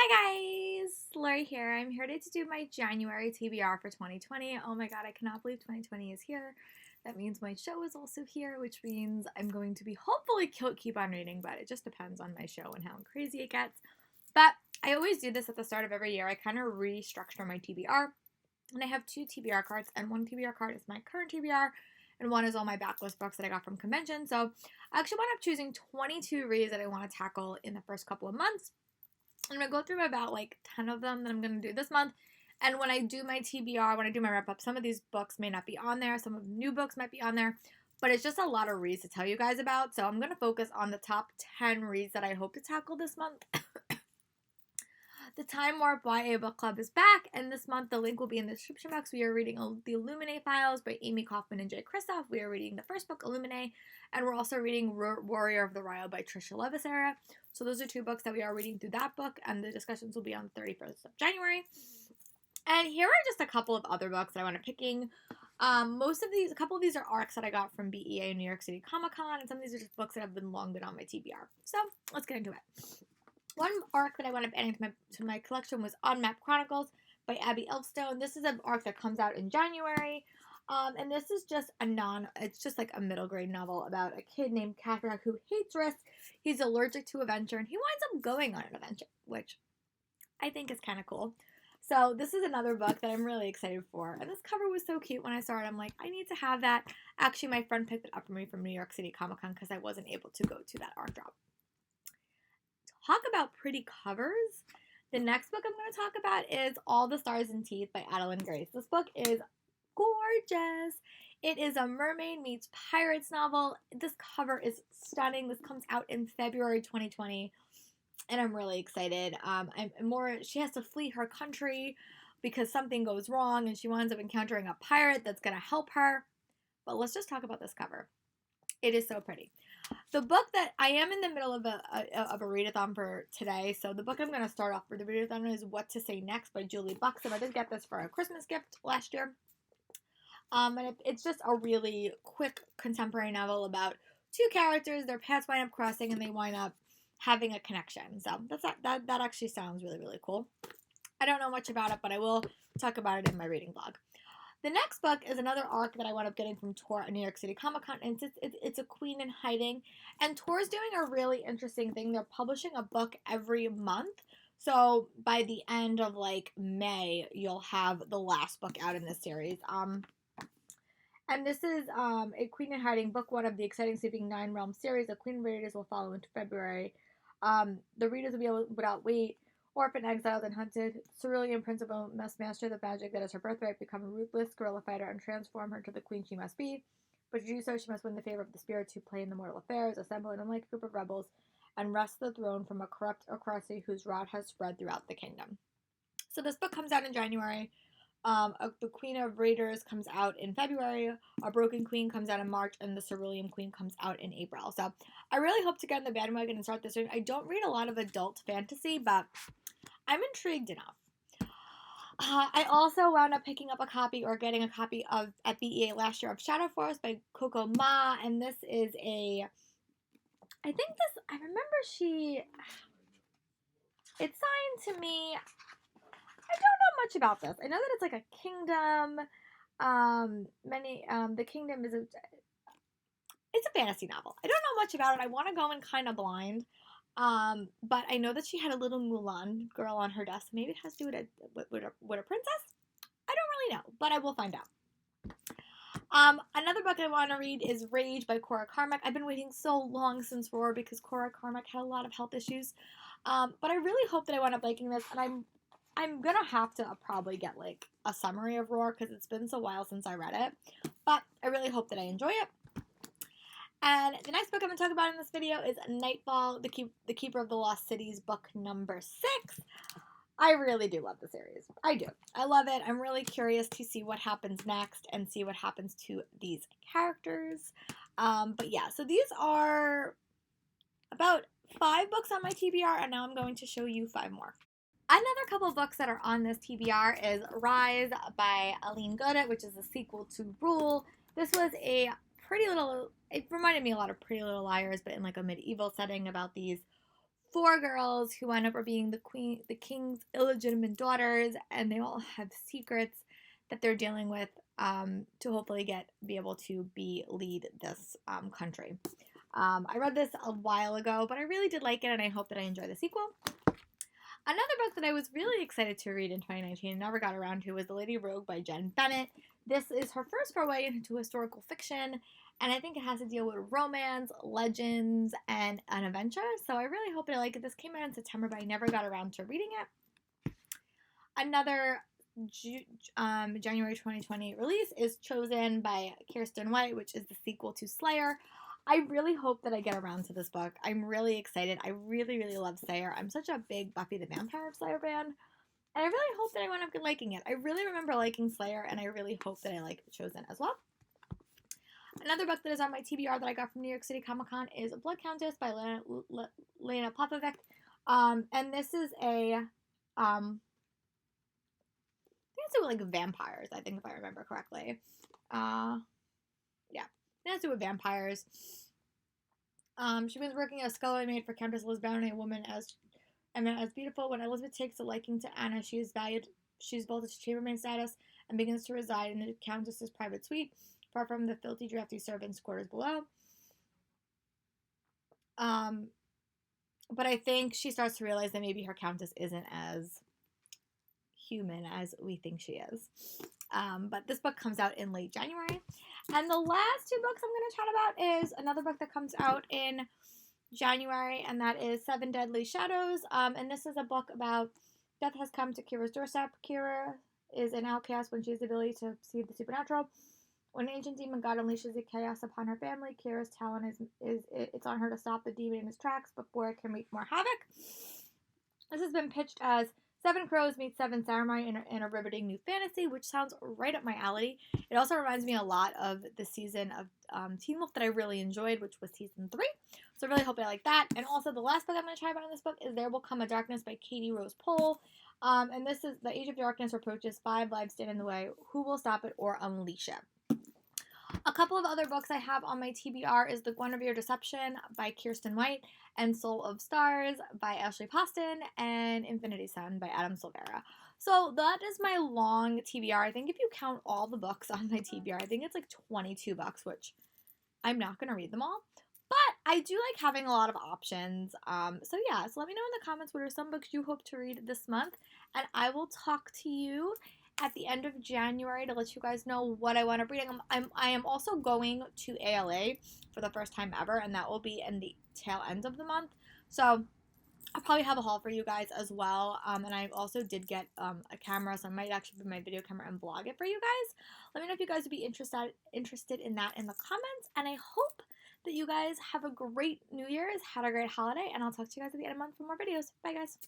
Hi guys, Lori here. I'm here to do my January TBR for 2020. Oh my god, I cannot believe 2020 is here. That means my show is also here, which means I'm going to be hopefully keep on reading, but it just depends on my show and how crazy it gets. But I always do this at the start of every year. I kind of restructure my TBR, and I have two TBR cards, and one TBR card is my current TBR, and one is all my backlist books that I got from convention. So I actually wound up choosing 22 reads that I want to tackle in the first couple of months. I'm going to go through about like 10 of them that I'm going to do this month. And when I do my TBR, when I do my wrap up, some of these books may not be on there. Some of the new books might be on there. But it's just a lot of reads to tell you guys about. So I'm going to focus on the top 10 reads that I hope to tackle this month. The Time Warp YA Book Club is back. And this month, the link will be in the description box. We are reading The Illuminae Files by Amy Kaufman and Jay Kristoff. We are reading the first book, Illuminae. And we're also reading Warrior of the Ryle by Trisha Levisera. So those are two books that we are reading through that book, and the discussions will be on the 31st of January. And here are just a couple of other books that I want to picking. A couple of these are arcs that I got from BEA and New York City Comic Con, and some of these are just books that have been long been on my TBR. So let's get into it. One arc that I wound up adding to my collection was On Map Chronicles by Abby Elfstone. This is an arc that comes out in January. And this is just it's just like a middle grade novel about a kid named Catherick who hates risk. He's allergic to adventure, and he winds up going on an adventure, which I think is kind of cool. So this is another book that I'm really excited for. And this cover was so cute when I saw it. I'm like, I need to have that. Actually, my friend picked it up for me from New York City Comic Con because I wasn't able to go to that art drop. Talk about pretty covers. The next book I'm going to talk about is All the Stars and Teeth by Adeline Grace. This book is gorgeous. It is a mermaid meets pirates novel. This cover is stunning. This comes out in February 2020, and I'm really excited. She has to flee her country because something goes wrong, and she winds up encountering a pirate that's going to help her. But let's just talk about this cover. It is so pretty. The book that I am in the middle of a readathon for today, so the book I'm going to start off for the readathon is What to Say Next by Julie Buxton. I did get this for a Christmas gift last year. And it's just a really quick contemporary novel about two characters. Their paths wind up crossing, and they wind up having a connection. So that actually sounds really, really cool. I don't know much about it, but I will talk about it in my reading blog. The next book is another arc that I wound up getting from Tor at New York City Comic Con, and it's a Queen in Hiding. And Tor's doing a really interesting thing. They're publishing a book every month. So by the end of like May, you'll have the last book out in this series. And this is a Queen in Hiding, book one of the exciting Sleeping Nine Realms series. The Queen readers will follow into February. The readers will be able, without wait, orphan, exiled, and hunted. Cerulean Principal must master the magic that is her birthright, become a ruthless guerrilla fighter, and transform her to the queen she must be. But to do so, she must win the favor of the spirits who play in the mortal affairs, assemble an unlikely group of rebels, and wrest the throne from a corrupt Ocracy whose rot has spread throughout the kingdom. So this book comes out in January. The Queen of Raiders comes out in February, A Broken Queen comes out in March, and The Cerulean Queen comes out in April. So I really hope to get in the bandwagon and start this reading. I don't read a lot of adult fantasy, but I'm intrigued enough. I also wound up picking up a copy or getting a copy of at BEA last year of Shadow Forest by Coco Ma, and this is I remember it's signed to me. I don't know much about this. I know that it's like a kingdom. The kingdom is it's a fantasy novel. I don't know much about it. I want to go in kind of blind. But I know that she had a little Mulan girl on her desk. Maybe it has to do with a princess. I don't really know, but I will find out. Another book I want to read is Rage by Cora Carmack. I've been waiting so long since Roar because Cora Carmack had a lot of health issues. But I really hope that I wind up liking this, and I'm gonna have to probably get like a summary of Roar because it's been so while since I read it. But I really hope that I enjoy it. And the next book I'm going to talk about in this video is Nightfall, The Keeper of the Lost Cities, book number 6. I really do love the series. I do. I love it. I'm really curious to see what happens next and see what happens to these characters. But yeah, so these are about 5 books on my TBR, and now I'm going to show you 5 more. Another couple of books that are on this TBR is Rise by Aline Godet, which is a sequel to Rule. This was it reminded me a lot of Pretty Little Liars, but in like a medieval setting about these 4 girls who end up being the king's illegitimate daughters, and they all have secrets that they're dealing with to hopefully be able to lead this country. I read this a while ago, but I really did like it, and I hope that I enjoy the sequel. Another book that I was really excited to read in 2019 and never got around to was The Lady Rogue by Jen Bennett. This is her first foray into historical fiction, and I think it has to deal with romance, legends, and an adventure, so I really hope that I like it. This came out in September, but I never got around to reading it. Another January 2020 release is Chosen by Kiersten White, which is the sequel to Slayer. I really hope that I get around to this book. I'm really excited. I really, really love Slayer. I'm such a big Buffy the Vampire Slayer fan. And I really hope that I wind up liking it. I really remember liking Slayer, and I really hope that I like Chosen as well. Another book that is on my TBR that I got from New York City Comic Con is Blood Countess by Lena Popovic. And this is a, I think it's with like vampires, I think, if I remember correctly. Yeah. It has to do with vampires. She was working as scullery maid for Countess Elizabeth, a woman as beautiful. When Elizabeth takes a liking to Anna, she is valued. She's vaulted to chambermaid status and begins to reside in the Countess's private suite, far from the filthy, drafty servants' quarters below. But I think she starts to realize that maybe her Countess isn't as human as we think she is. But this book comes out in late January. And the last 2 books I'm going to chat about is another book that comes out in January, and that is Seven Deadly Shadows. And this is a book about death has come to Kira's doorstep. Kira is an outcast when she has the ability to see the supernatural. When an ancient demon god unleashes the chaos upon her family, Kira's talent it's on her to stop the demon in his tracks before it can wreak more havoc. This has been pitched as 7 Crows meets 7 Samurai in a riveting new fantasy, which sounds right up my alley. It also reminds me a lot of the season of Teen Wolf that I really enjoyed, which was season 3. So I really hope I like that. And also the last book I'm going to try about in this book is There Will Come a Darkness by Katie Rose Pohl. And this is The Age of Darkness approaches, 5 lives stand in the way. Who will stop it or unleash it? A couple of other books I have on my TBR is The Guinevere Deception by Kiersten White and Soul of Stars by Ashley Poston and Infinity Sun by Adam Silvera. So that is my long TBR. I think if you count all the books on my TBR, I think it's like 22 books, which I'm not going to read them all. But I do like having a lot of options. So yeah, so let me know in the comments what are some books you hope to read this month. And I will talk to you at the end of January to let you guys know what I want to read. I am also going to ALA for the first time ever, and that will be in the tail end of the month. So I'll probably have a haul for you guys as well. And I also did get a camera, so I might actually bring my video camera and vlog it for you guys. Let me know if you guys would be interested in that in the comments. And I hope that you guys have a great New Year's, had a great holiday, and I'll talk to you guys at the end of the month for more videos. Bye, guys.